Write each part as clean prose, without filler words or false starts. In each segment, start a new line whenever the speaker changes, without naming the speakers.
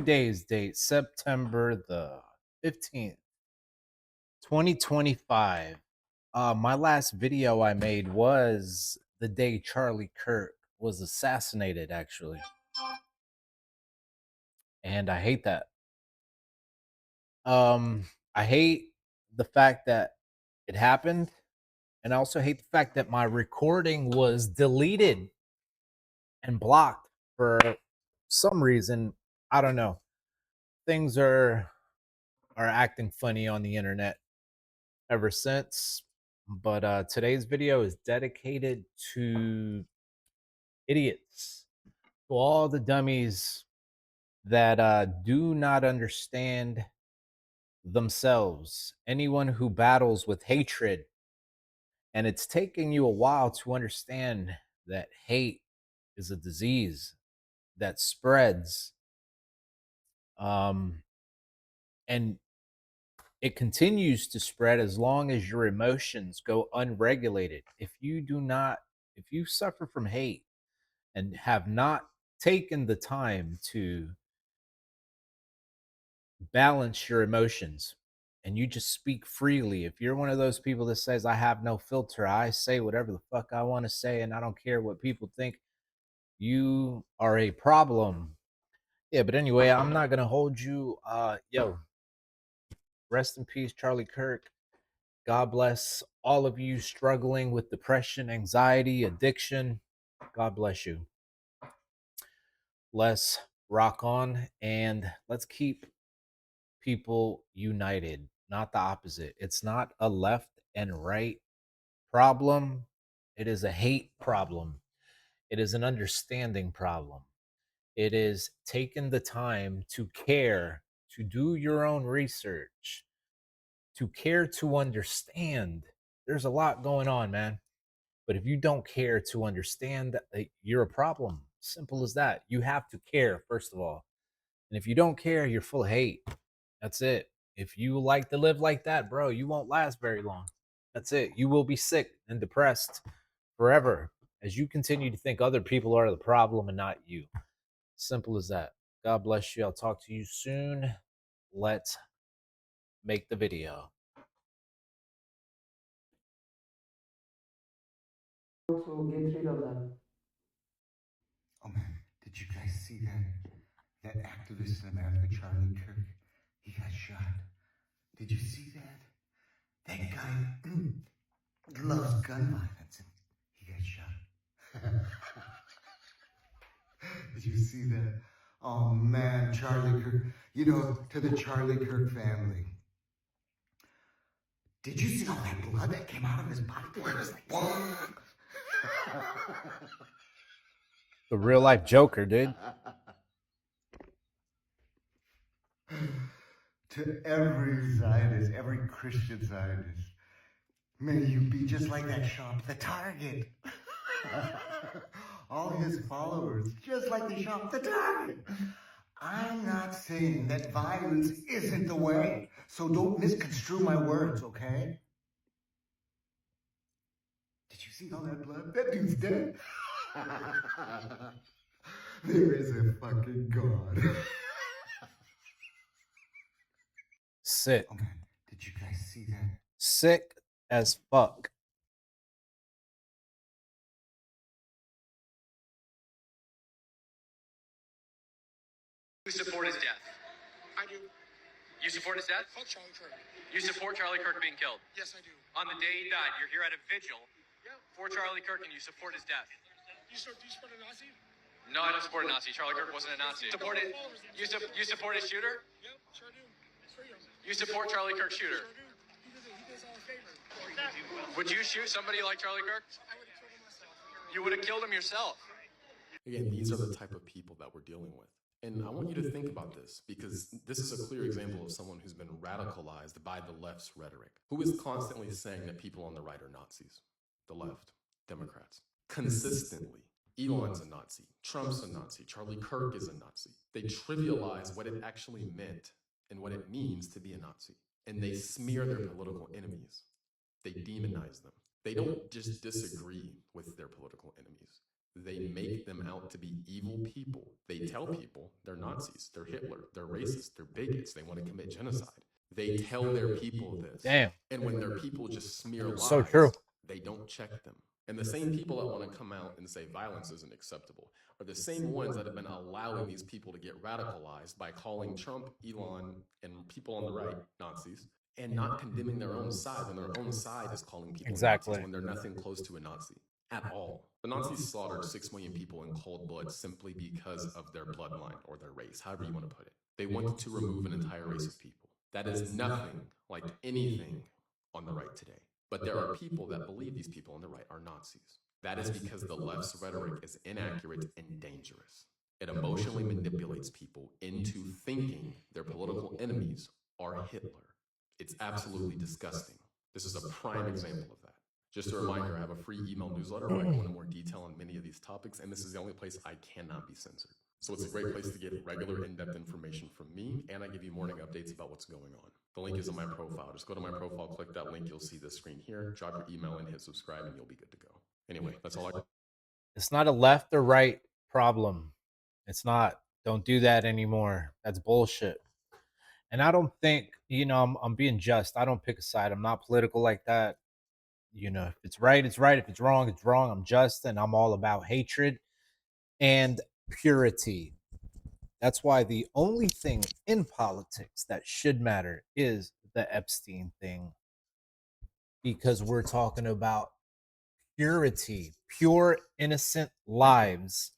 Today's date, September the 15th, 2025. My last video I made was the day Charlie Kirk was assassinated, actually. And I hate that. I hate the fact that it happened. And I also hate the fact that my recording was deleted and blocked for some reason. I don't know. Things are acting funny on the internet ever since. But today's video is dedicated to idiots, to all the dummies that do not understand themselves, anyone who battles with hatred. And it's taking you a while to understand that hate is a disease that spreads. Um, and it continues to spread as long as your emotions go unregulated. If you suffer from hate and have not taken the time to balance your emotions and you just speak freely, if you're one of those people that says, I have no filter, I say whatever the fuck I want to say, and I don't care what people think, you are a problem. Yeah, but anyway, I'm not going to hold you. Rest in peace, Charlie Kirk. God bless all of you struggling with depression, anxiety, addiction. God bless you. Let's rock on and let's keep people united, not the opposite. It's not a left and right problem, it is a hate problem. It is an understanding problem. It is taking the time to care, to do your own research, to care to understand. There's a lot going on, man. But if you don't care to understand, you're a problem. Simple as that. You have to care, first of all. And if you don't care, you're full of hate. That's it. If you like to live like that, bro, you won't last very long. That's it. You will be sick and depressed forever as you continue to think other people are the problem and not you. Simple as that. God bless you. I'll talk to you soon. Let's make the video.
To get rid of them.
Oh man, did you guys see that activist in America, Charlie Kirk? He got shot. Did you see that? That guy loves gun violence and he got shot. Did you see that? Oh man, Charlie Kirk. You know, to the Charlie Kirk family. Did you see all that blood that came out of his body? It was like,
The real life Joker, dude.
To every Zionist, every Christian Zionist, may you be just like that shop, the Target. All his followers, just like the shop, the Target. I'm not saying that violence isn't the way, so don't misconstrue my words, okay? Did you see all that blood? That dude's dead. There is a fucking God.
Sick.
Oh man, did you guys see that?
Sick as fuck.
You support his death?
I do.
You support his death?
Fuck Charlie Kirk.
You support Charlie Kirk being killed?
Yes, I do.
On the day he died, you're here at a vigil
Yeah.
for Charlie Kirk and you support his death?
Do you support a Nazi?
No, I don't support a Nazi. Charlie Kirk wasn't a Nazi. You support his shooter?
Yep, sure do. Sure do.
You support Charlie Kirk's shooter?
Sure do. He does all a favor.
Would you shoot somebody like Charlie Kirk?
I would have killed him myself.
You would have killed him yourself.
Again, these are the type of people that we're dealing with. And I want you to think about this, because this is a clear example of someone who's been radicalized by the left's rhetoric, who is constantly saying that people on the right are Nazis. The left, Democrats. Consistently. Elon's a Nazi. Trump's a Nazi. Charlie Kirk is a Nazi. They trivialize what it actually meant and what it means to be a Nazi. And they smear their political enemies. They demonize them. They don't just disagree with their political enemies. They make them out to be evil people. They tell people they're Nazis, they're Hitler, they're racist, they're bigots, they want to commit genocide. They tell their people this.
Damn.
And when their people just smear lies,
So true.
they don't check them. And the same people that want to come out and say violence isn't acceptable are the same ones that have been allowing these people to get radicalized by calling Trump, Elon, and people on the right Nazis, and not condemning their own side when their own side is calling people
Exactly.
Nazis when they're nothing close to a Nazi at all. The Nazis slaughtered 6 million people in cold blood simply because of their bloodline or their race, however you want to put it. They wanted to remove an entire race of people. That is nothing like anything on the right today. But there are people that believe these people on the right are Nazis. That is because the left's rhetoric is inaccurate and dangerous. It emotionally manipulates people into thinking their political enemies are Hitler. It's absolutely disgusting. This is a prime example of that. Just a reminder, I have a free email newsletter where I go into more detail on many of these topics, and this is the only place I cannot be censored. So it's a great place to get regular in-depth information from me, and I give you morning updates about what's going on. The link is in my profile. Just go to my profile, click that link, you'll see this screen here, drop your email in, hit subscribe, and you'll be good to go. Anyway, that's all I...
It's not a left or right problem. It's not. Don't do that anymore. That's bullshit. And I don't think, I'm being just. I don't pick a side. I'm not political like that. If it's right, it's right. If it's wrong, it's wrong. I'm just, and I'm all about hatred and purity. That's why the only thing in politics that should matter is the Epstein thing, because we're talking about purity, pure, innocent lives.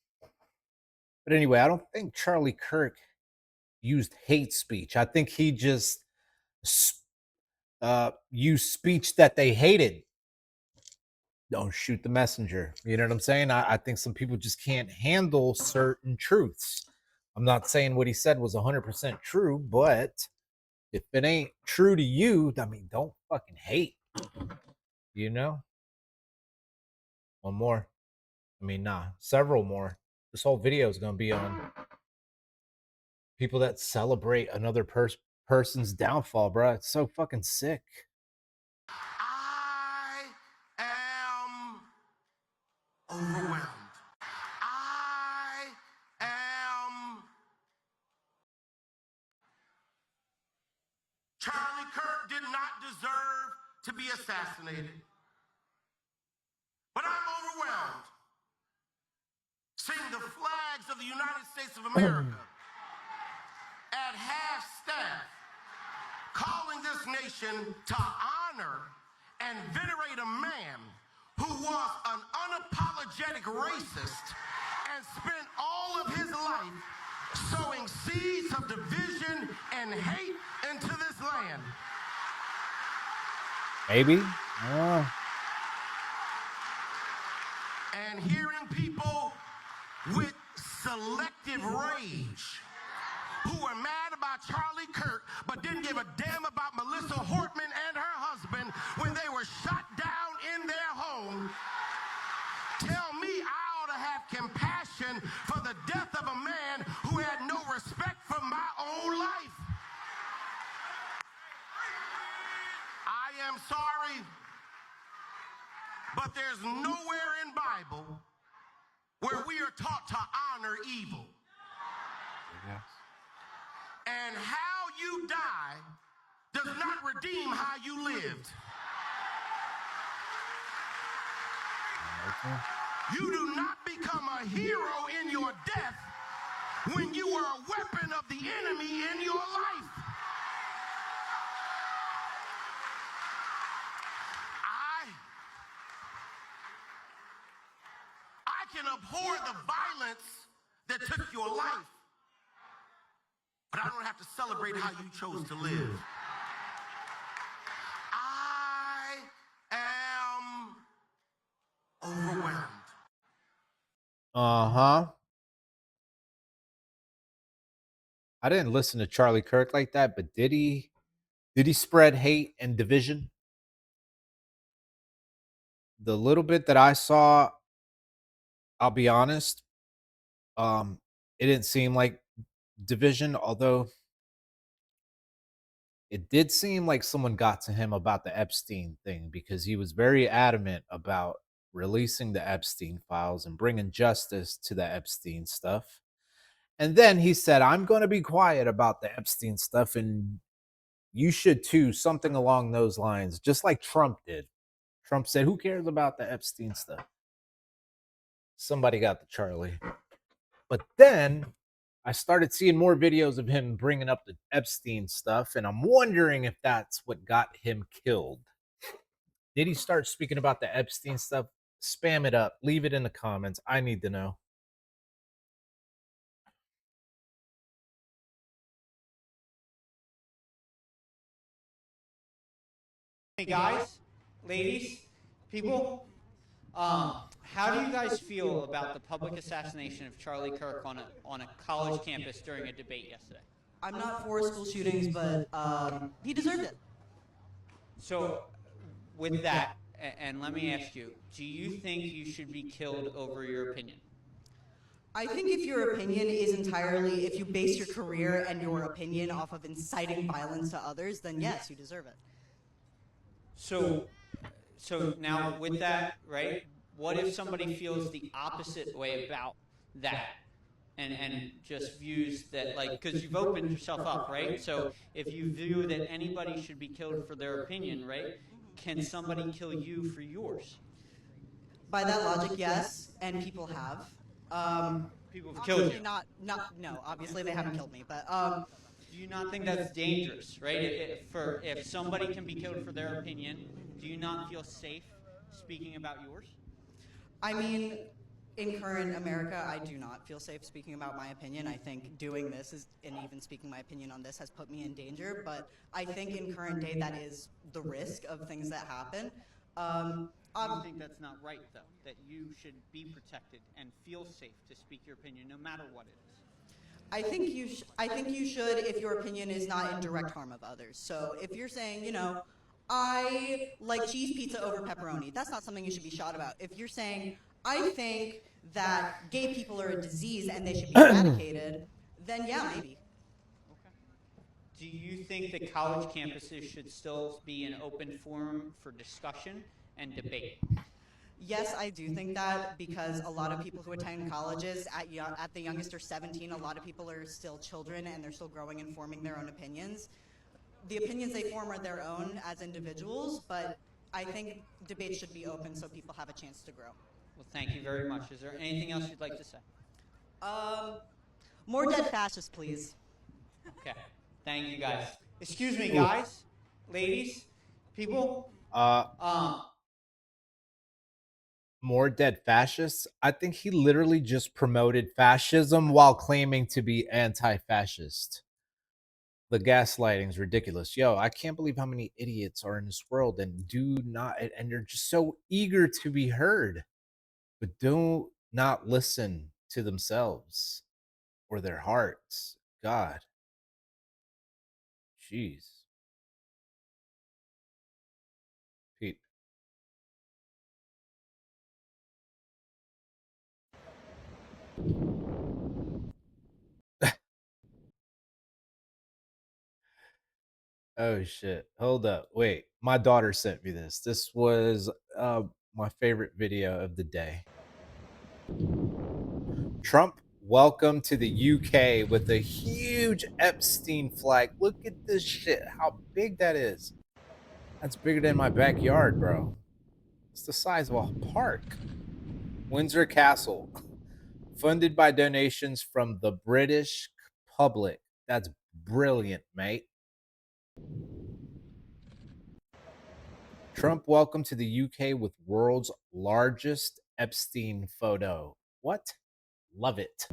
But anyway, I don't think Charlie Kirk used hate speech. I think he just used speech that they hated. Don't shoot the messenger. You know what I'm saying? I think some people just can't handle certain truths. I'm not saying what he said was 100% true, but if it ain't true to you, I mean, don't fucking hate. One more. Several more. This whole video is going to be on people that celebrate another person's downfall, bro. It's so fucking sick.
I am overwhelmed. I am. Charlie Kirk did not deserve to be assassinated. But I'm overwhelmed seeing the flags of the United States of America at half staff calling this nation to honor and venerate a man who was an unapologetic racist and spent all of his life sowing seeds of division and hate into this land.
Maybe.
And hearing people with selective rage who were mad about Charlie Kirk but didn't give a damn about Melissa Hortman and her husband when they were shot down in their home tell me I ought to have compassion for the death of a man who had no respect for my own life. I am sorry, but there's nowhere in Bible where we are taught to honor evil.
Yes.
And how you die does not redeem how you lived.
Okay.
You do not become a hero in your death when you are a weapon of the enemy in your life. I can abhor the violence that took your life, but I don't have to celebrate how you chose to live. I am overwhelmed.
I didn't listen to Charlie Kirk like that, but did he spread hate and division? The little bit that I saw, I'll be honest, it didn't seem like division, although it did seem like someone got to him about the Epstein thing because he was very adamant about releasing the Epstein files and bringing justice to the Epstein stuff. And then he said, I'm going to be quiet about the Epstein stuff, and you should too, something along those lines, just like Trump did. Trump said, who cares about the Epstein stuff? Somebody got the Charlie. But then I started seeing more videos of him bringing up the Epstein stuff, and I'm wondering if that's what got him killed. Did he start speaking about the Epstein stuff? Spam it up. Leave it in the comments. I need to know.
Hey guys, ladies, people, how do you guys feel about the public assassination of Charlie Kirk on a college campus during a debate yesterday?
I'm not for school shootings, but he deserved it.
So, with that, and let me ask you, do you think you should be killed over your opinion?
I think if your opinion is entirely, if you base your career and your opinion off of inciting violence to others, then yes, you deserve it.
So now with that, right, what if somebody feels the opposite way about that? And just views that, like, because you've opened yourself up, right? So if you view that anybody should be killed for their opinion, right, can somebody kill you for yours?
By that logic, yes, and people have.
People have killed you.
No, obviously they haven't killed me, but
Do you not think that's dangerous, right? If somebody can be killed for their opinion, do you not feel safe speaking about yours?
I mean, in current America, I do not feel safe speaking about my opinion. I think doing this and even speaking my opinion on this has put me in danger, but I think in current day that is the risk of things that happen.
I think that's not right, though, that you should be protected and feel safe to speak your opinion no matter what it is.
I think you should if your opinion is not in direct harm of others. So if you're saying, I like cheese pizza over pepperoni, that's not something you should be shot about. If you're saying, I think that gay people are a disease and they should be eradicated, then yeah, maybe.
Okay. Do you think that college campuses should still be an open forum for discussion and debate?
Yes, I do think that, because a lot of people who attend colleges at the youngest are 17. A lot of people are still children and they're still growing and forming their own opinions. The opinions they form are their own as individuals, but I think debates should be open so people have a chance to grow.
Well, thank you very much. Is there anything else you'd like to say?
More dead fascists, please.
Okay. Thank you, guys. Excuse me, guys, ladies, people.
More dead fascists? I think he literally just promoted fascism while claiming to be anti-fascist. The gaslighting is ridiculous. Yo, I can't believe how many idiots are in this world and they're just so eager to be heard, but do not listen to themselves or their hearts. God. Jeez. Pete. Oh shit. Hold up. Wait. My daughter sent me this. This was my favorite video of the day. Trump, welcome to the UK with a huge Epstein flag. Look at this shit. How big that is. That's bigger than my backyard, bro. It's the size of a park. Windsor Castle, funded by donations from the British public. That's brilliant, mate. Trump, welcome to the UK with world's largest Epstein photo. What? Love it.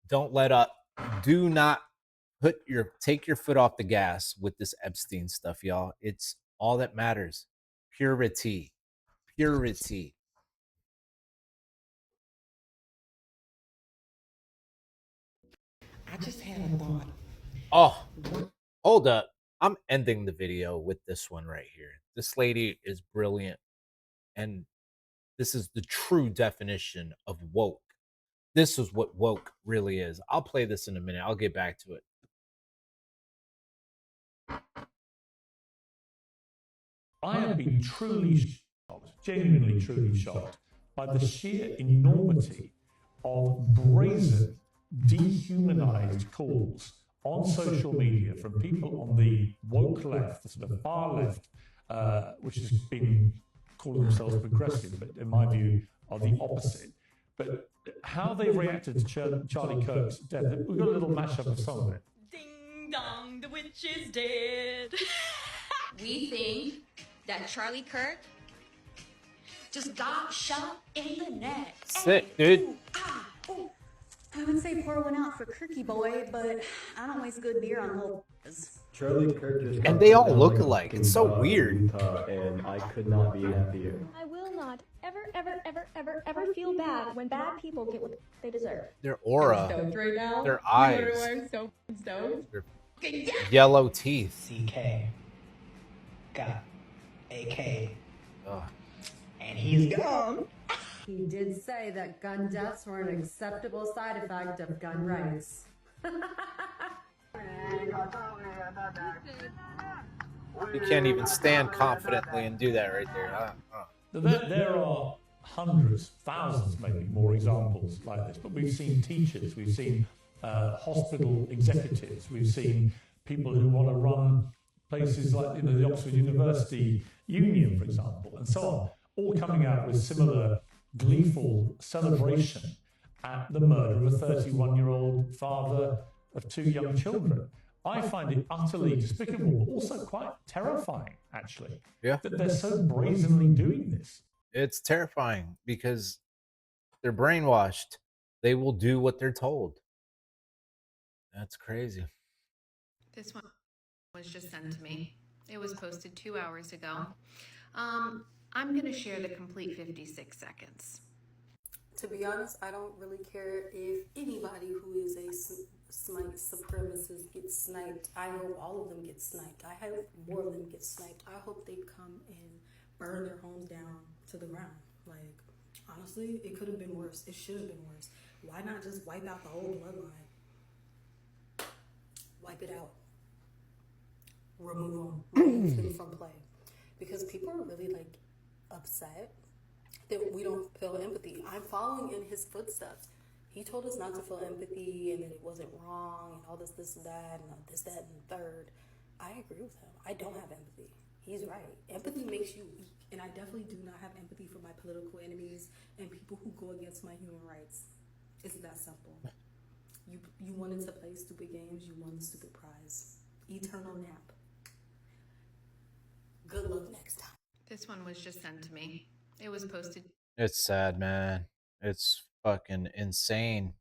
Don't let up. Do not take your foot off the gas with this Epstein stuff, y'all. It's all that matters. Purity. Purity.
I just had a thought.
Oh, hold up. I'm ending the video with this one right here. This lady is brilliant. And this is the true definition of woke. This is what woke really is. I'll play this in a minute. I'll get back to it.
I have been truly shocked, genuinely truly shocked, by the sheer enormity of brazen, dehumanized calls on social media from people on the woke left, the sort of far left, which has been calling themselves progressive, but in my view are the opposite. But how they reacted to Charlie Kirk's death, we've got a little mashup of some of it.
Ding dong, the witch is dead. We think that Charlie Kirk just got shot in the neck.
Sick, dude.
Ooh, ah, ooh. I would say pour one out for Kirky boy, but I don't waste good beer on whole.
Charlie Kirk just
And they all look alike. It's so weird.
Utah, and I could not be happier.
I will not ever feel bad when bad people get what they deserve.
Their aura,
I'm stoked right now.
their
You know
eyes,
why I'm so stoked?
their yellow teeth.
CK got AK,
Ugh.
and he's gone.
He did say that gun deaths were an acceptable side effect of gun rights.
You can't even stand confidently and do that right there.
There are hundreds, thousands, maybe more examples like this. But we've seen teachers, we've seen hospital executives, we've seen people who want to run places like the Oxford University Union, for example, and so on, all coming out with similar gleeful celebration at the murder of a 31-year-old father of two young children. I find it utterly despicable, but also quite terrifying, actually, that they're so brazenly doing this.
It's terrifying because they're brainwashed. They will do what they're told. That's crazy.
This one was just sent to me. It was posted 2 hours ago. I'm going to share the complete 56 seconds.
To be honest, I don't really care if anybody who is a supremacist gets sniped. I hope all of them get sniped. I hope more of them get sniped. I hope they come and burn their homes down to the ground. Like, honestly, it could have been worse. It should have been worse. Why not just wipe out the whole bloodline? Wipe it out. Remove them from play. Because people are really, like, upset that we don't feel empathy. I'm following in his footsteps. He told us not to feel empathy and that it wasn't wrong and all this, and that, and this, that, and the third. I agree with him. I don't have empathy. He's right. Empathy makes you weak. And I definitely do not have empathy for my political enemies and people who go against my human rights. It's that simple. You wanted to play stupid games. You won the stupid prize. Eternal nap. Good luck next time.
This one was just sent to me. It was posted.
It's sad, man. It's fucking insane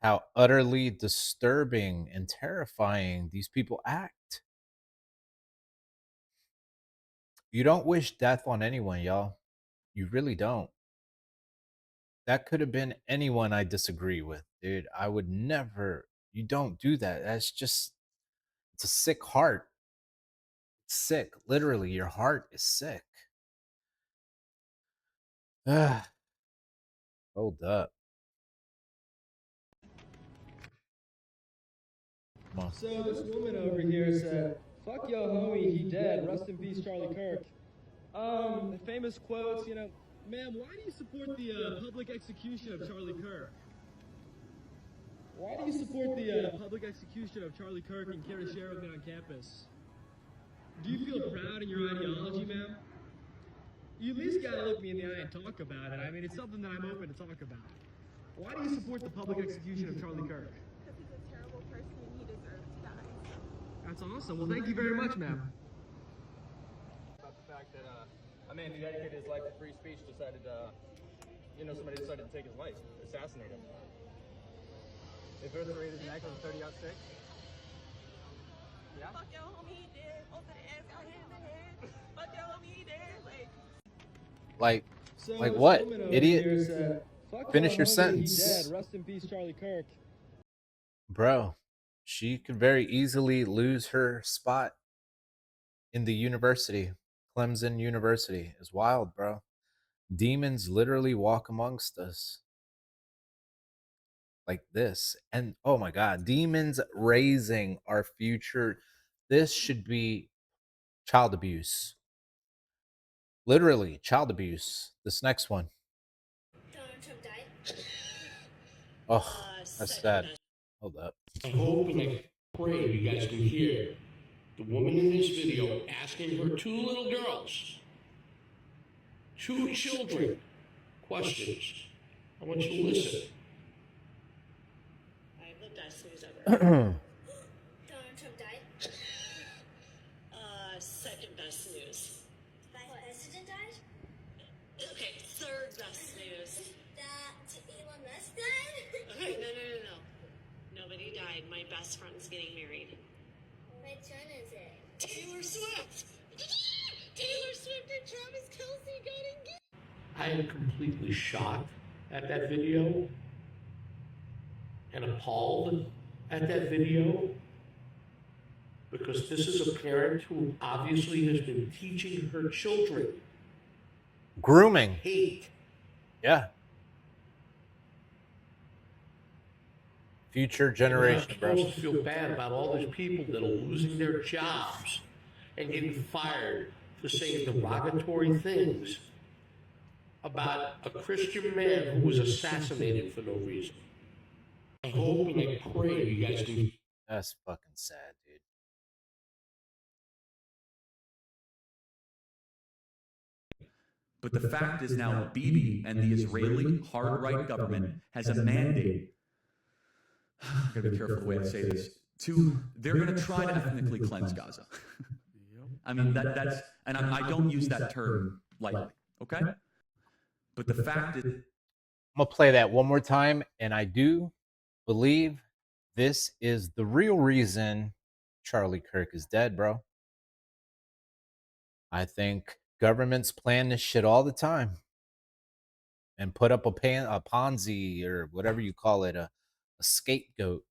how utterly disturbing and terrifying these people act. You don't wish death on anyone, y'all. You really don't. That could have been anyone I disagree with, dude. I would never. You don't do that. That's just, it's a sick heart. It's sick. Literally, your heart is sick. Hold up. Come on.
So this woman over here said, "Fuck yo homie, he dead. Rest in peace, Charlie Kirk." The famous quotes, you know, "Ma'am, why do you support the public execution of Charlie Kirk? Why do you support the public execution of Charlie Kirk and Kara Sheridan on campus? Do you feel proud in your ideology, ma'am? You at least gotta look me in the eye and talk about it. I mean, it's something that I'm open to talk about. Why do you support the public execution of Charlie Kirk?"
Because he's a terrible person and he deserves to die.
That's awesome. Well, thank you very much, ma'am. About the fact that a man who dedicated his life to free speech decided, somebody decided to take his life, assassinate him. They birth rate is an echo of 30-6. Yeah?
Fuck your homie, he dead. Most of the ass got hit in the head. Fuck your homie, he dead.
Like
So
what?
this woman over
Idiot.
here said, "Fuck
Finish
your
your
homie, he
sentence.
dead. Rest in peace, Charlie Kirk."
Bro, she could very easily lose her spot in the university. Clemson University is wild, bro. Demons literally walk amongst us like this. And oh my God, demons raising our future. This should be child abuse. Literally, child abuse. This next one.
Donald Trump died.
Oh, that's sad. Hold up.
I hope and I pray you guys can hear the woman in this video asking her two little girls, two children, questions. I want you to listen.
I have the best news ever. Donald Trump died. Second best news. Vice President died? Okay, third best news. That Elon Musk died? Okay, no. Nobody died. My best friend's getting married. Which one is it? Taylor Swift! Taylor Swift and Travis Kelce got engaged!
I am completely shocked at that video and appalled at that video because this is a parent who obviously has been teaching her children
Grooming.
hate.
Yeah. Future generation,
We're
bro.
supposed to feel bad about all these people that are losing their jobs and getting fired for saying derogatory things about a Christian man who was assassinated for no reason. I hope and I pray you guys can.
That's fucking sad, dude.
But the fact is now Bibi and the Israeli hard-right government has a mandate. I gotta be careful the way I say this. They're gonna try to ethnically cleanse Gaza. I mean, that's, and I don't use that term lightly, okay? But the fact is,
I'm gonna play that one more time, and I do believe this is the real reason Charlie Kirk is dead, bro. I think governments plan this shit all the time and put up a Ponzi or whatever you call it, a scapegoat.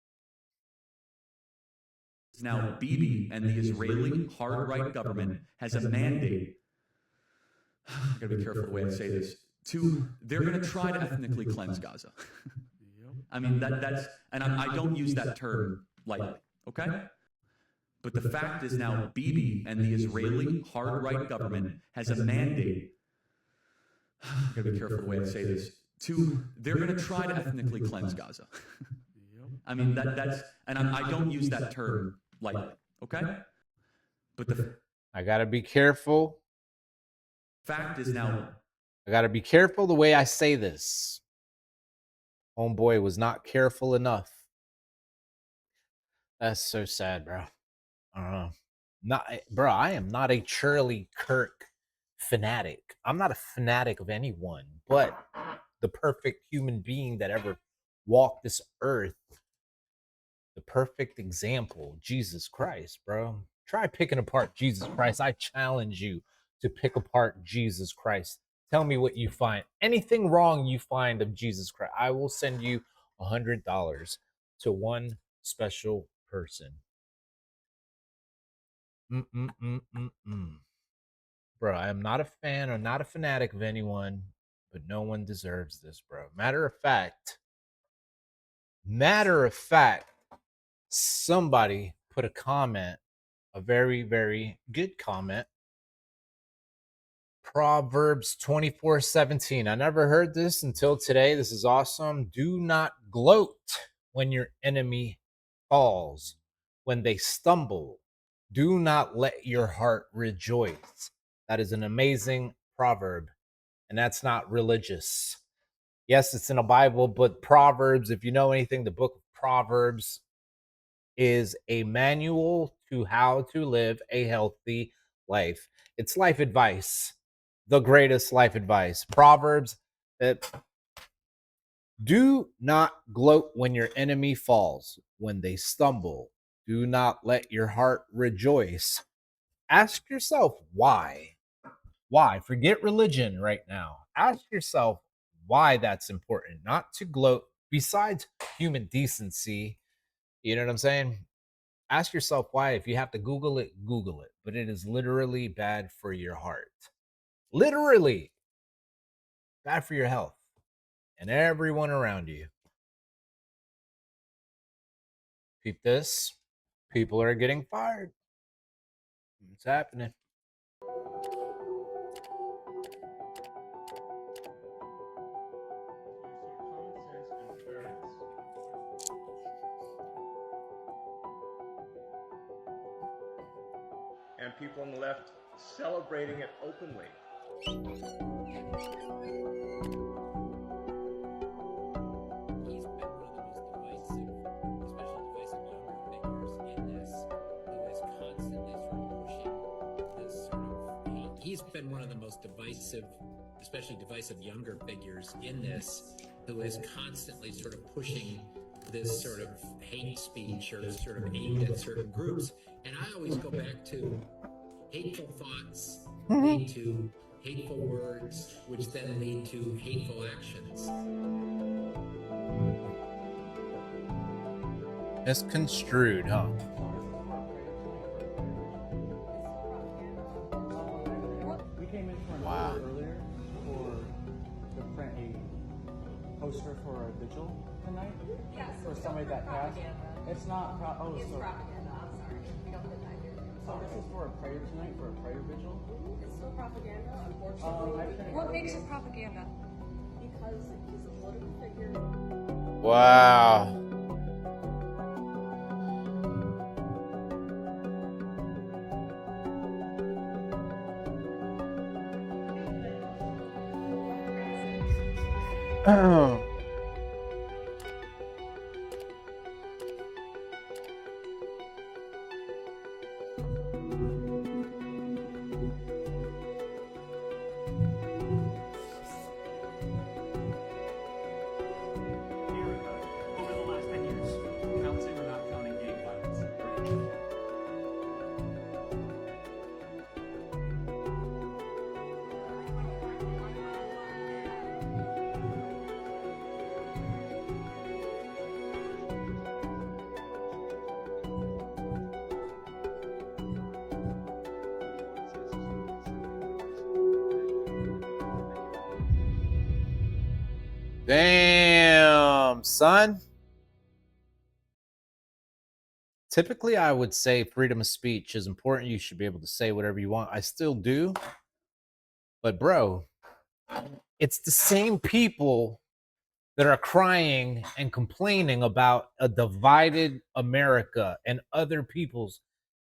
now Bibi and the Israeli hard-right government has a mandate. I gotta be careful the way I say this. They're gonna try to ethnically cleanse Gaza. I mean, that's, and I don't use that term lightly, okay? But the fact is now Bibi and the Israeli hard-right government has a mandate. I gotta be careful the way I say this. They're gonna try to ethnically cleanse Gaza. I mean, that's, and I don't use that term lightly, okay? But
I gotta be careful.
Fact is now,
I gotta be careful the way I say this. Homeboy was not careful enough. That's so sad, bro. I don't know. Bro, I am not a Charlie Kirk fanatic. I'm not a fanatic of anyone, but the perfect human being that ever walked this earth, the perfect example, Jesus Christ, bro. Try picking apart Jesus Christ. I challenge you to pick apart Jesus Christ. Tell me what you find. Anything wrong you find of Jesus Christ, I will send you $100 to one special person. Bro, I am not a fan or not a fanatic of anyone, but no one deserves this, bro. Matter of fact, somebody put a comment, a very, very good comment. Proverbs 24:17. I never heard this until today. This is awesome. Do not gloat when your enemy falls, when they stumble. Do not let your heart rejoice. That is an amazing proverb, and that's not religious. Yes, it's in the Bible, but Proverbs, if you know anything, the book of Proverbs is a manual to how to live a healthy life. It's life advice, the greatest life advice. Proverbs that do not gloat when your enemy falls, when they stumble. Do not let your heart rejoice. Ask yourself why. Why? Forget religion right now. Ask yourself why that's important. Not to gloat. Besides human decency, you know what I'm saying? Ask yourself why. If you have to Google it, Google it. But it is literally bad for your heart. Literally bad for your health and everyone around you. Keep this. People are getting fired. It's happening.
and people on the left celebrating it openly.
He's been one of the most divisive, especially divisive younger figures in this, who is constantly sort of pushing this sort of hate speech or sort of aimed at certain groups. And I always go back to hateful thoughts lead to hateful words, which then lead to hateful actions.
Misconstrued, huh?
We came in for an
Wow.
order earlier to print a poster for a vigil tonight.
Yes.
For somebody that passed. It's not.
It's propaganda. I'm sorry. We don't put that here.
So this is for a prayer tonight, for a prayer vigil.
It's still propaganda, unfortunately.
What makes it propaganda?
Because he's a political figure.
Wow. Oh.
Over the last 10 years, counting or not counting gang violence?
Damn, son. Typically, I would say freedom of speech is important. You should be able to say whatever you want. I still do. But, bro, it's the same people that are crying and complaining about a divided America and other people's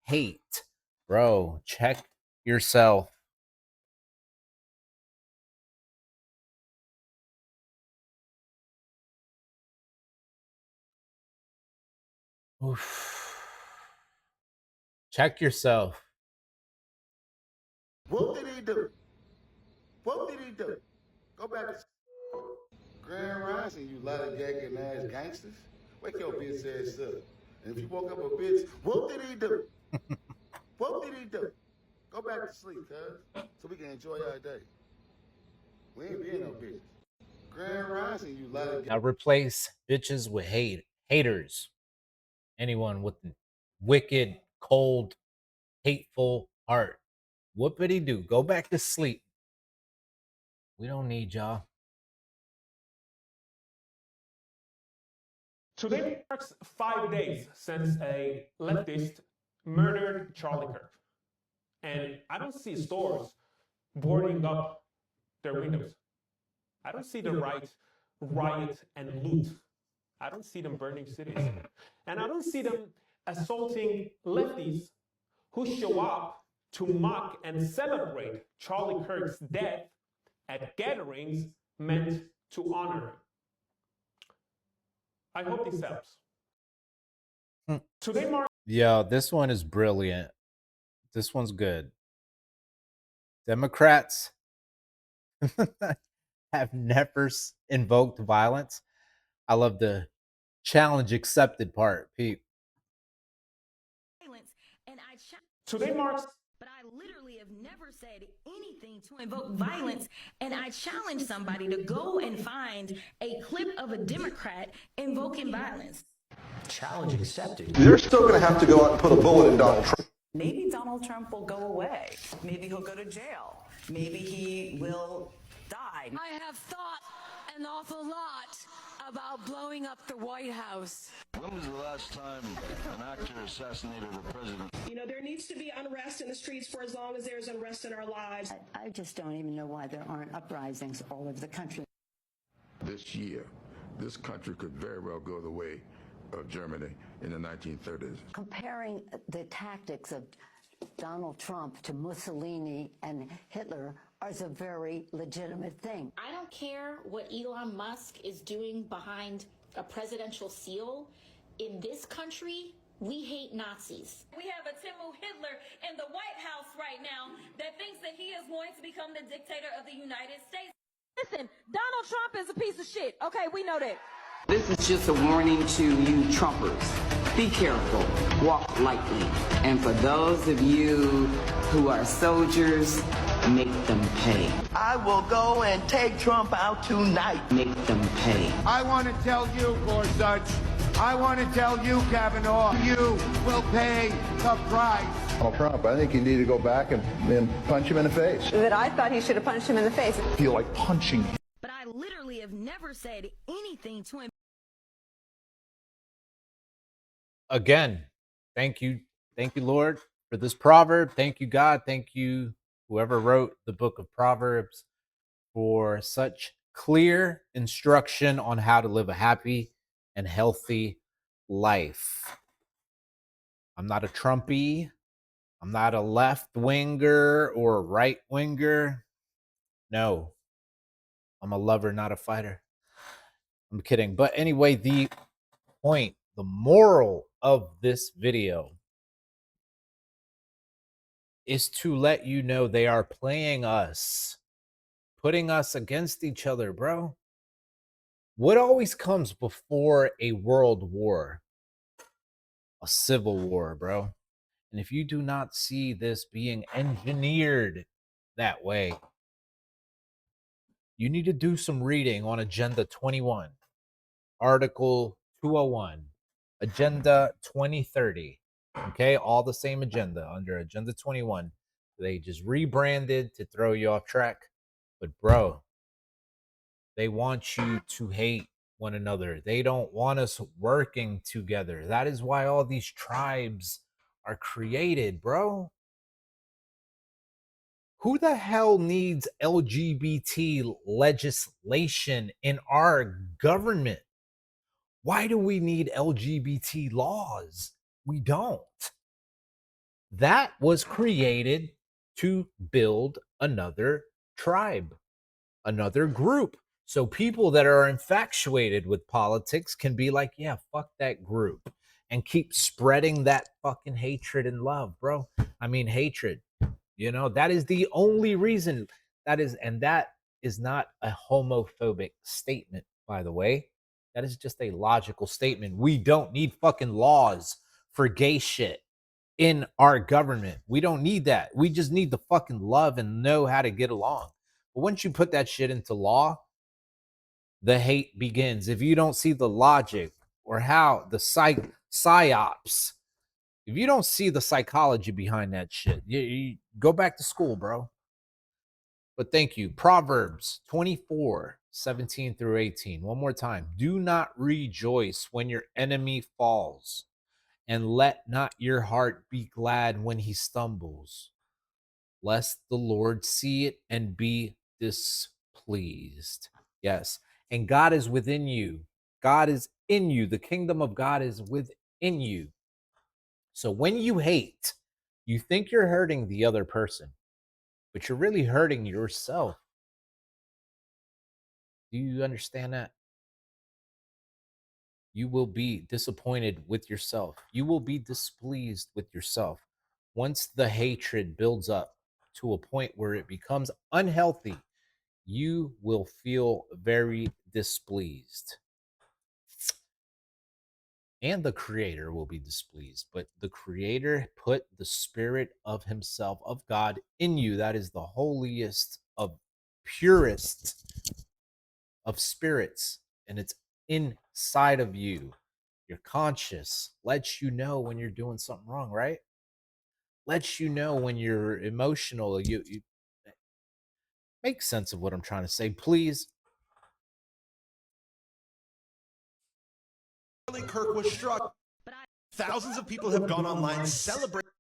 hate. Bro, check yourself. Oof. Check yourself.
What did he do? What did he do? Go back to Grand Rising, you lollygagging ass gangsters. Wake your bitch ass up. And if you woke up a bitch, what did he do? What did he do? Go back to sleep, cuz, so we can enjoy our day. We ain't being no bitches. Grand Rising, you lollygagging.
Now replace bitches with haters. Anyone with a wicked, cold, hateful heart. Whoopity do. Go back to sleep. We don't need y'all.
Today marks 5 days since a leftist murdered Charlie Kirk. And I don't see stores boarding up their windows. I don't see the right riot and loot. I don't see them burning cities. And I don't see them assaulting lefties who show up to mock and celebrate Charlie Kirk's death at gatherings meant to honor him. I hope this helps. Today marks
Yo, this one is brilliant. This one's good. Democrats have never invoked violence. I love the challenge accepted part, Pete.
And
today marks
but I literally have never said anything to invoke violence, and I challenge somebody to go and find a clip of a Democrat invoking violence.
Challenge accepted.
They're still going to have to go out and put a bullet in Donald Trump.
Maybe Donald Trump will go away. Maybe he'll go to jail. Maybe he will die.
I have thought an awful lot about blowing up the White House.
When was the last time an actor assassinated a president?
You know, there needs to be unrest in the streets for as long as there's unrest in our lives.
I just don't even know why there aren't uprisings all over the country.
This year, this country could very well go the way of Germany in the 1930s.
Comparing the tactics of Donald Trump to Mussolini and Hitler is a very legitimate thing.
I don't care what Elon Musk is doing behind a presidential seal. In this country, we hate Nazis.
We have a Timu Hitler in the White House right now that thinks that he is going to become the dictator of the United States. Listen, Donald Trump is a piece of shit. Okay, we know that.
This is just a warning to you Trumpers. Be careful, walk lightly. And for those of you who are soldiers, make them pay.
I will go and take Trump out tonight.
Make them pay.
I want to tell you, Gorsuch, I want to tell you, Kavanaugh, you will pay the price.
Donald Trump, I think you need to go back and punch him in the face.
That I thought he should have punched him in the face.
I feel like punching him.
But I literally have never said anything to him.
Again, thank you, Lord, for this proverb. Thank you, God. Thank you, whoever wrote the book of Proverbs, for such clear instruction on how to live a happy and healthy life. I'm not a Trumpy. I'm not a left winger or a right winger. No, I'm a lover, not a fighter. I'm kidding. But anyway, the point, the moral of this video is to let you know they are playing us, putting us against each other, bro. What always comes before a world war? A civil war, bro. And if you do not see this being engineered that way, you need to do some reading on Agenda 21, Article 201, Agenda 2030. Okay, all the same agenda under Agenda 21. They just rebranded to throw you off track. But bro, they want you to hate one another. They don't want us working together. That is why all these tribes are created, bro. Who the hell needs LGBT legislation in our government? Why do we need LGBT laws? We don't. That was created to build another tribe, another group. So people that are infatuated with politics can be like, yeah, fuck that group, and keep spreading that fucking hatred and love, bro. I mean, hatred. You know, that is the only reason that is, and that is not a homophobic statement, by the way. That is just a logical statement. We don't need fucking laws for gay shit in our government. We don't need that. We just need the fucking love and know how to get along. But once you put that shit into law, the hate begins. If you don't see the logic or how the PSY-OPS, if you don't see the psychology behind that shit, you go back to school, bro. But thank you. Proverbs 24, 17 through 18. One more time. Do not rejoice when your enemy falls, and let not your heart be glad when he stumbles, lest the Lord see it and be displeased. Yes. And God is within you. God is in you. The kingdom of God is within you. So when you hate, you think you're hurting the other person, but you're really hurting yourself. Do you understand that? You will be disappointed with yourself. You will be displeased with yourself. Once the hatred builds up to a point where it becomes unhealthy, you will feel very displeased. And the creator will be displeased, but the creator put the spirit of himself, of God, in you. That is the holiest of purest of spirits, and it's inside of you. Your conscious lets you know when you're doing something wrong, right? Lets you know when you're emotional. You make sense of what I'm trying to say, please.
Kirk was struck. Thousands of people have gone online celebrating.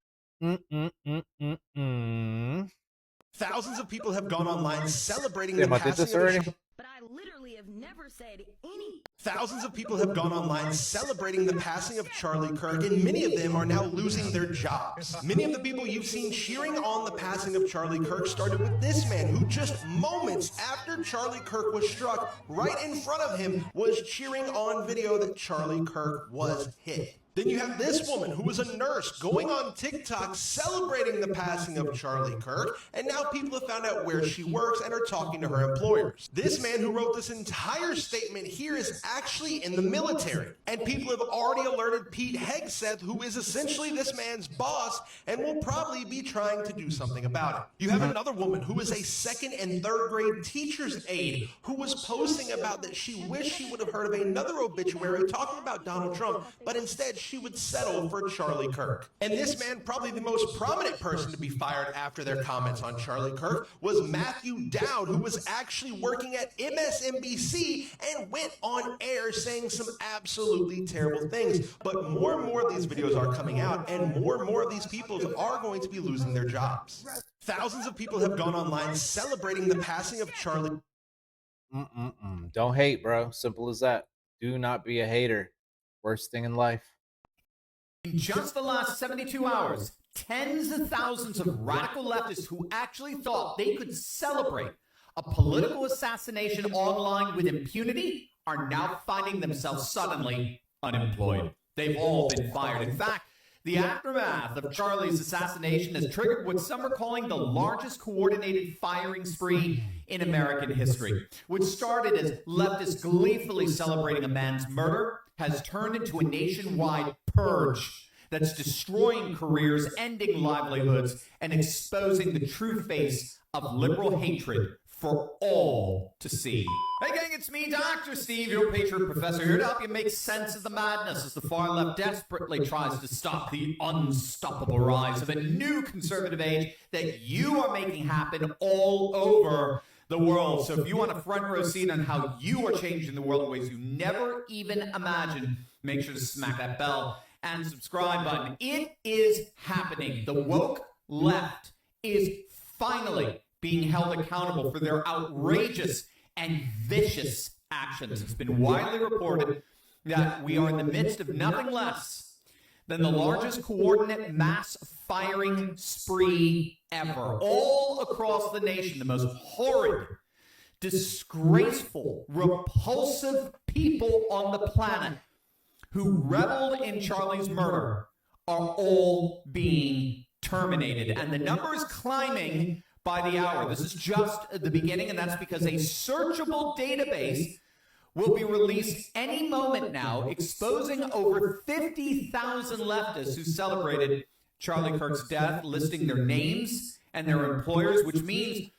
Thousands of people have gone online celebrating the passing of a
But I literally
have never said any.
Thousands of people have gone online celebrating the passing of Charlie Kirk, and many of them are now losing their jobs. Many of the people you've seen cheering on the passing of Charlie Kirk started with this man, who just moments after Charlie Kirk was struck, right in front of him, was cheering on video that Charlie Kirk was hit. Then you have this woman who was a nurse going on TikTok celebrating the passing of Charlie Kirk, and now people have found out where she works and are talking to her employers. This man who wrote this entire statement here is actually in the military, and people have already alerted Pete Hegseth, who is essentially this man's boss, and will probably be trying to do something about it. You have another woman who is a 2nd and 3rd grade teacher's aide who was posting about that she wished she would have heard of another obituary talking about Donald Trump, but instead she would settle for Charlie Kirk. And this man, probably the most prominent person to be fired after their comments on Charlie Kirk, was Matthew Dowd, who was actually working at MSNBC and went on air saying some absolutely terrible things. But more and more of these videos are coming out, and more of these people are going to be losing their jobs. Thousands of people have gone online celebrating the passing of Charlie.
Don't hate, bro. Simple as that. Do not be a hater. Worst thing in life.
In just the last 72 hours, tens of thousands of radical leftists who actually thought they could celebrate a political assassination online with impunity are now finding themselves suddenly unemployed. They've all been fired. In fact, the aftermath of Charlie's assassination has triggered what some are calling the largest coordinated firing spree in American history, which started as leftists gleefully celebrating a man's murder, has turned into a nationwide purge that's destroying careers, ending livelihoods, and exposing the true face of liberal hatred for all to see. Hey gang, it's me, Dr. Steve, your Patriot Professor, here to help you make sense of the madness as the far left desperately tries to stop the unstoppable rise of a new conservative age that you are making happen all over the world. So if you want a front row seat on how you are changing the world in ways you never even imagined, make sure to smack that bell and subscribe button. It is happening. The woke left is finally being held accountable for their outrageous and vicious actions. It's been widely reported that we are in the midst of nothing less than the largest coordinate mass firing spree ever, all across the nation. The most horrid, disgraceful, repulsive people on the planet who reveled in Charlie's murder are all being terminated. And the number is climbing by the hour. This is just the beginning, and that's because a searchable database will be released any moment now, exposing over 50,000 leftists who celebrated Charlie Kirk's death, listing their names and their employers, which means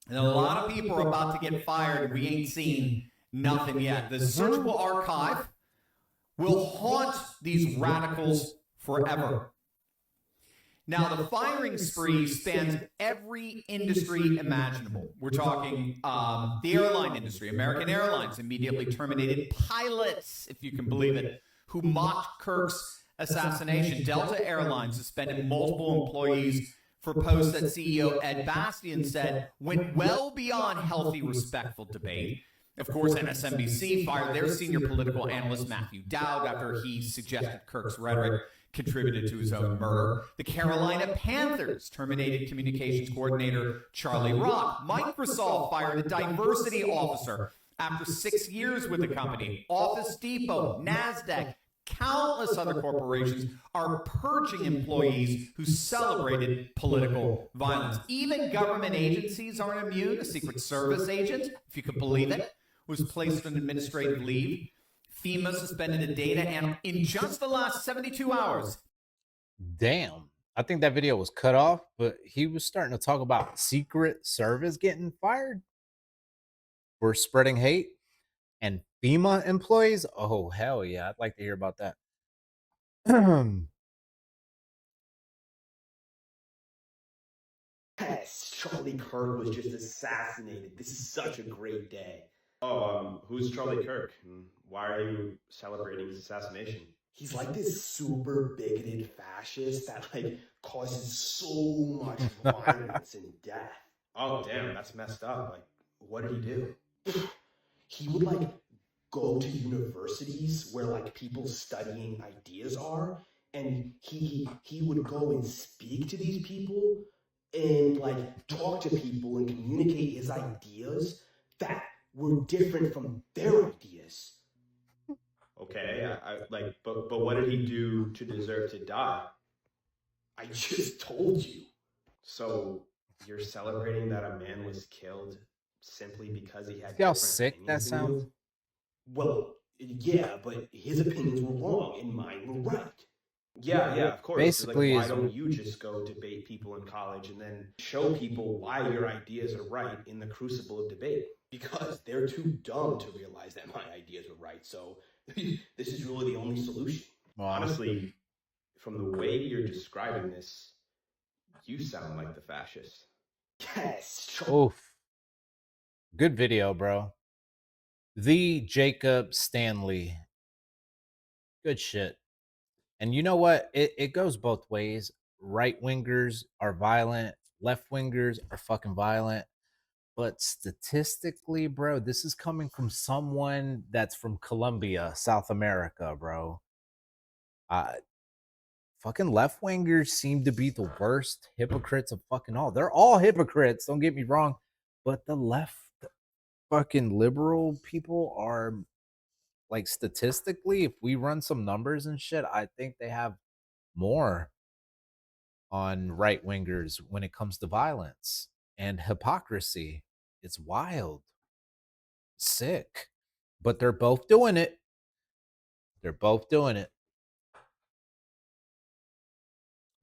that a lot of people are about to get fired. We ain't seen nothing yet. The searchable archive will haunt these radicals forever. Now, the firing spree spans every industry imaginable. We're talking the airline industry. American Airlines immediately terminated pilots, if you can believe it, who mocked Kirk's assassination. Delta Airlines suspended multiple employees for posts that CEO Ed Bastian said went well beyond healthy, respectful debate. Of course, MSNBC fired their senior political analyst Matthew Dowd after he suggested Kirk's rhetoric contributed to his own murder. The Carolina Panthers terminated communications coordinator Charlie Rock. Microsoft fired a diversity officer after 6 years with the company. Office Depot, NASDAQ, countless other corporations are purging employees who celebrated political violence. Even government agencies aren't immune. A Secret Service agent, if you could believe it, was placed on administrative leave. FEMA suspended a data and in just the last 72 hours.
Damn. I think that video was cut off, but he was starting to talk about Secret Service getting fired for spreading hate and FEMA employees. Oh, hell yeah. I'd like to hear about that.
Yes, Charlie Kirk was just assassinated. This is such a great day.
Who's Charlie Kirk? And why are you celebrating his assassination?
He's like this super bigoted fascist that causes so much violence and death.
Oh, damn, that's messed up. What did he do?
he would like go to universities where like people studying ideas are, and he would go and speak to these people and like talk to people and communicate his ideas that were different from their ideas.
Okay, I like, but what did he do to deserve to die?
I just told you.
So you're celebrating that a man was killed simply because he had
See how
different
sick that
opinions than
sounds?
you?
Well, yeah, but his opinions were wrong and mine were right.
Yeah, of course. Like,
Basically,
why
is
don't you just go debate people in college and then show people why your ideas are right in the crucible of debate?
Because they're too dumb to realize that my ideas were right. So this is really the only solution.
Honestly, from the way you're describing this, you sound like the fascist.
Yes.
Oof. Good video, bro. The Jacob Stanley. Good shit. And you know what? It goes both ways. Right wingers are violent, left wingers are fucking violent. But statistically, bro, this is coming from someone that's from Colombia, South America, bro. Fucking left wingers seem to be the worst hypocrites of fucking all. They're all hypocrites, don't get me wrong. But the left fucking liberal people are, like, statistically, if we run some numbers and shit, I think they have more on right wingers when it comes to violence and hypocrisy. It's wild, sick, but they're both doing it. They're both doing it.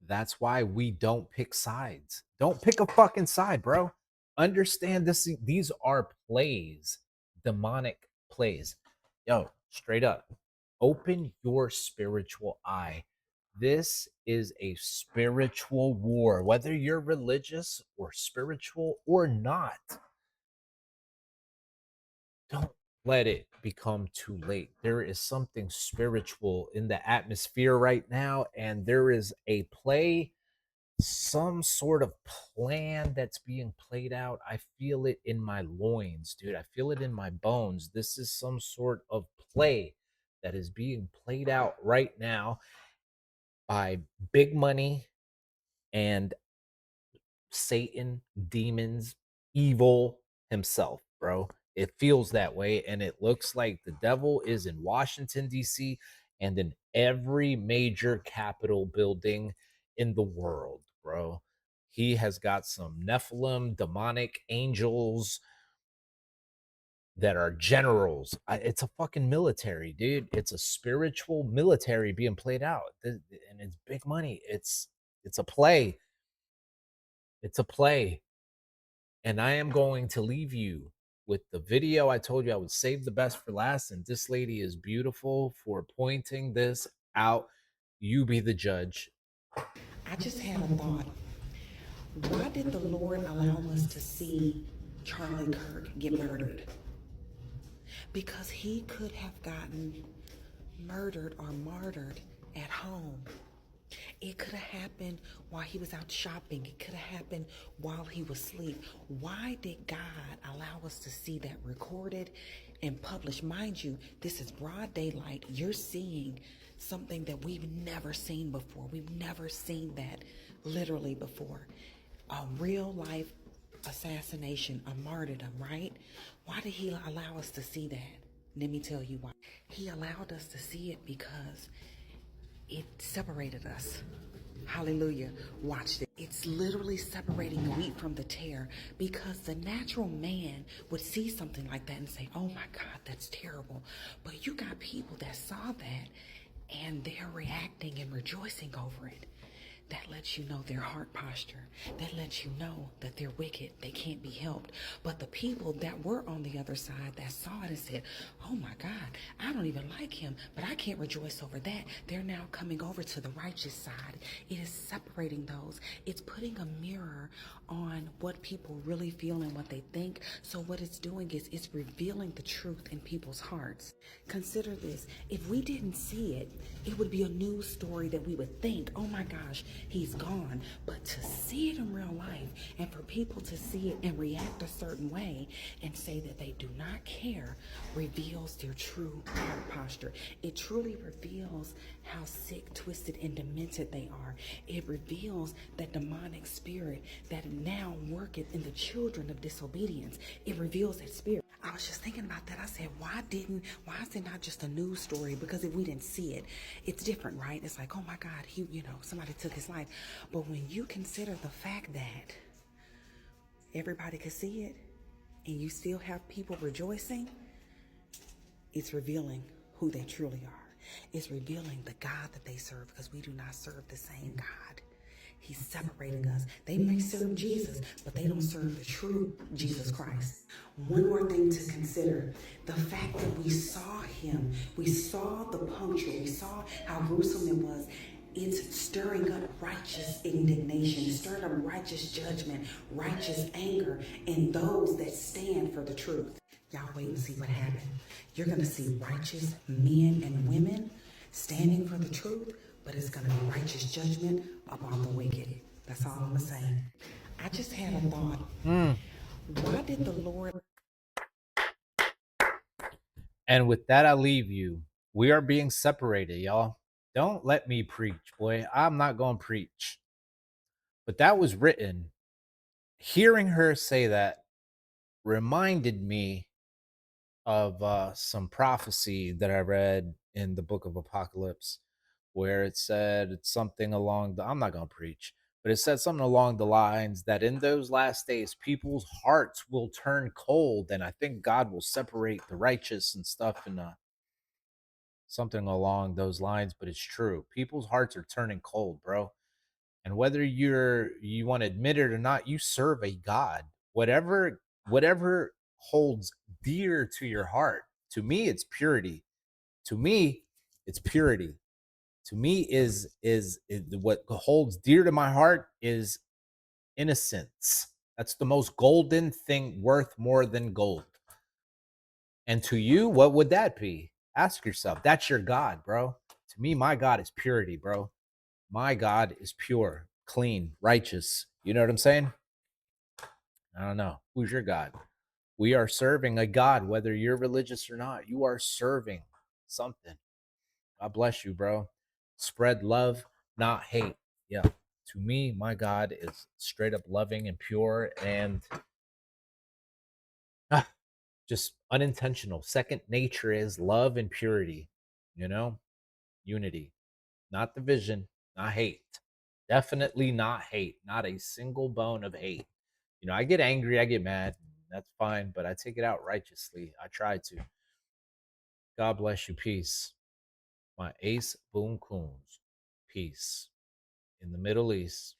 That's why we don't pick sides. Don't pick a fucking side, bro. Understand this. These are plays, demonic plays. Yo, straight up, open your spiritual eye. This is a spiritual war, whether you're religious or spiritual or not. Don't let it become too late. There is something spiritual in the atmosphere right now, and there is a play, some sort of plan that's being played out. I feel it in my loins, dude. I feel it in my bones. This is some sort of play that is being played out right now by big money and Satan, demons, evil himself, bro. It feels that way. And it looks like the devil is in Washington, D.C., and in every major Capitol building in the world, bro. He has got some Nephilim, demonic angels that are generals. It's a fucking military, dude. It's a spiritual military being played out. And it's big money. It's a play. It's a play. And I am going to leave you with the video. I told you I would save the best for last, and this lady is beautiful for pointing this out. You be the judge.
I just had a thought. Why did the Lord allow us to see Charlie Kirk get murdered? Because he could have gotten murdered or martyred at home. It could have happened while he was out shopping. It could have happened while he was asleep. Why did God allow us to see that recorded and published? Mind you, this is broad daylight. You're seeing something that we've never seen before. We've never seen that literally before. A real life assassination, a martyrdom, right? Why did he allow us to see that? Let me tell you why. He allowed us to see it because it separated us. Hallelujah. Watch this. It's literally separating the wheat from the tare, because the natural man would see something like that and say, oh my God, that's terrible. But you got people that saw that and they're reacting and rejoicing over it. That lets you know their heart posture. That lets you know that they're wicked. They can't be helped. But the people that were on the other side that saw it and said, oh my God, I don't even like him, but I can't rejoice over that. They're now coming over to the righteous side. It is separating those. It's putting a mirror on what people really feel and what they think. So what it's doing is it's revealing the truth in people's hearts. Consider this. If we didn't see it, it would be a news story that we would think, oh my gosh, he's gone. But to see it in real life and for people to see it and react a certain way and say that they do not care reveals their true heart posture. It truly reveals how sick, twisted, and demented they are. It reveals that demonic spirit that now worketh in the children of disobedience. It reveals that spirit. I was just thinking about that. I said, why is it not just a news story? Because if we didn't see it, it's different, right? It's like, oh my God, somebody took his life. But when you consider the fact that everybody could see it and you still have people rejoicing, it's revealing who they truly are. It's revealing the God that they serve, because we do not serve the same God. He's separating us. They may serve Jesus, but they don't serve the true Jesus Christ. One more thing to consider, the fact that we saw him, we saw the puncture, we saw how gruesome it was. It's stirring up righteous indignation, stirring up righteous judgment, righteous anger in those that stand for the truth. Y'all wait and see what happens. You're going to see righteous men and women standing for the truth, but it's going to be righteous judgment upon the wicked. That's all I'm going to say. I just had a thought. Why did the Lord...
And with that, I leave you. We are being separated, y'all. Don't let me preach, boy. I'm not going to preach. But that was written. Hearing her say that reminded me of some prophecy that I read in the book of Apocalypse, where it said something along the, I'm not going to preach, but it said something along the lines that in those last days, people's hearts will turn cold. And I think God will separate the righteous and stuff, and something along those lines. But it's true. People's hearts are turning cold, bro. And whether you want to admit it or not, you serve a God. Whatever holds dear to your heart. To me, it's purity. To me, it's purity. To me, is what holds dear to my heart is innocence. That's the most golden thing, worth more than gold. And to you, what would that be? Ask yourself. That's your God, bro. To me, my God is purity, bro. My God is pure, clean, righteous. You know what I'm saying? I don't know. Who's your God? We are serving a God, whether you're religious or not. You are serving something. God bless you, bro. Spread love, not hate. Yeah. To me, my God is straight up loving and pure and just unintentional. Second nature is love and purity, unity, not division, not hate. Definitely not hate. Not a single bone of hate. I get angry, I get mad. That's fine, but I take it out righteously. I try to. God bless you. Peace. My ace boom coons. Peace. In the Middle East.